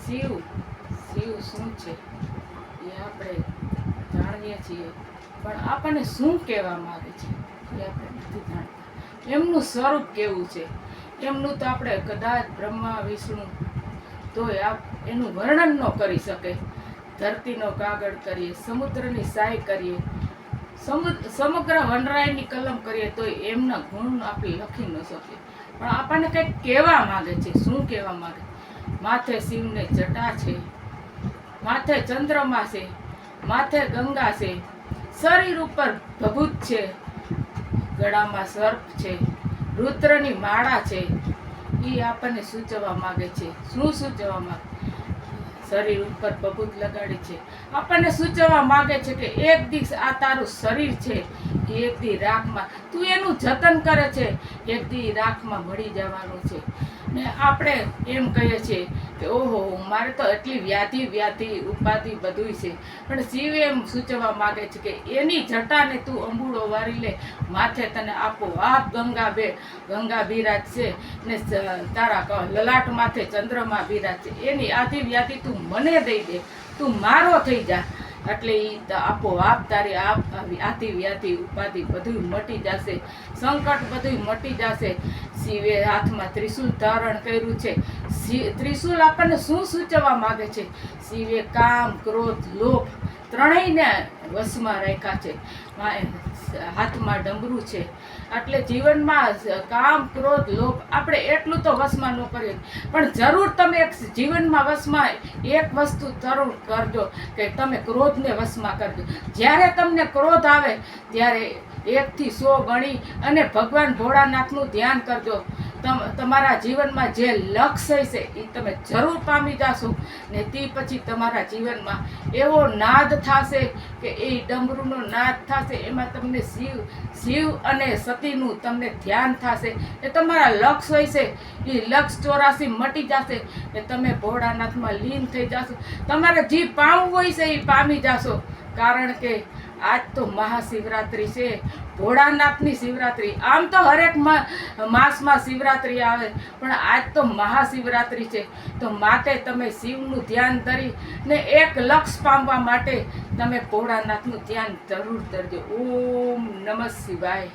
શિવ શિવ શું છે એ આપણે જાણીએ છીએ, પણ આપણને શું કહેવા માંગે છે એ આપણે નથી જાણતા. એમનું સ્વરૂપ કેવું છે એમનું તો આપણે કદાચ બ્રહ્મા વિષ્ણુ તોય એનું વર્ણન ન કરી શકે. ધરતીનો કાગળ કરીએ, સમુદ્રની સાય કરીએ, સમગ્ર વનરાયની કલમ કરીએ તો એમના ગુણ આપણે લખી ન શકીએ. પણ આપણને કંઈક કહેવા માંગે છે. શું કહેવા માંગે? માથે શિવને જટા છે, માથે ચંદ્રમા છે, માથે ગંગા છે, શરીર ઉપર ભભૂત છે, ગળામાં સર્પ છે, રુદ્રની માળા છે. એ આપણને સૂચવવા માંગે છે. શું સૂચવવા માંગે? શરીર ઉપર ભભૂત લગાડી છે. આપણને સૂચવવા માંગે છે કે એક દિવસ આ તારું શરીર છે એક દી રાખમાં તું એનું જતન કરે છે, એક દી રાખમાં મળી જવાનું છે. ને આપણે એમ કહીએ છીએ કે ઓહો મારે તો એટલી વ્યાધિ ઉપાધિ બધું છે, પણ શિવ એમ સૂચવવા માંગે છે કે એની જટાને તું અંબુડો વારી લે, માથે તને આપો આપ ગંગા બિરાજ છે ને તારા લલાટ માથે ચંદ્રમા બિરાજ છે. એની આધિ વ્યાધિ તું મને દઈ દે, તું મારો થઈ જા, એટલે એ આપોઆપ તારી આધિ વ્યાધિ ઉપાધિ બધું મટી જશે, સંકટ બધું મટી જશે. શિવે હાથમાં ત્રિશૂલ ધારણ કર્યું છે. ત્રિશૂલ આપણને શું સૂચવવા માંગે છે? શિવે કામ ક્રોધ લોભ ત્રણેયને વશમાં રાખ્યા છે. હાથમાં ડમરું છે. એટલે જીવનમાં કામ ક્રોધ લોભ આપણે એટલું તો વશમાં ન કરીએ, પણ જરૂર તમે જીવનમાં વશમાં એક વસ્તુ જરૂર કરજો કે તમે ક્રોધને વશમાં કરજો. જ્યારે તમને ક્રોધ આવે ત્યારે 1 થી 100 ગણી અને ભગવાન ભોળાનાથનું ધ્યાન કરજો. તમારા જીવનમાં જે લક્ષ્ય છે એ તમે જરૂર પામી જશો. ને તે પછી તમારા જીવનમાં એવો નાદ થશે કે એ ડમરૂનો નાદ થશે, એમાં તમને શિવ અને સતીનું તમને ધ્યાન થશે. એ તમારા લક્ષ્ય હોય છે એ લક્ષ્ય 84 મટી જશે ને તમે ભોળાનાથમાં લીન થઈ જશો. તમારે જે પામવું હોય છે એ પામી જશો. કારણ કે આજ તો મહાશિવરાત્રિ છે, ભોળાનાથની શિવરાત્રિ. આમ તો હરેક માસમાં શિવરાત્રિ આવે, પણ આજ તો મહાશિવરાત્રિ છે. તો માટે તમે શિવનું ધ્યાન ધરી ને એક લક્ષ્ય પામવા માટે તમે ભોળાનાથનું ધ્યાન જરૂર કરજો. ઓમ નમઃ શિવાય.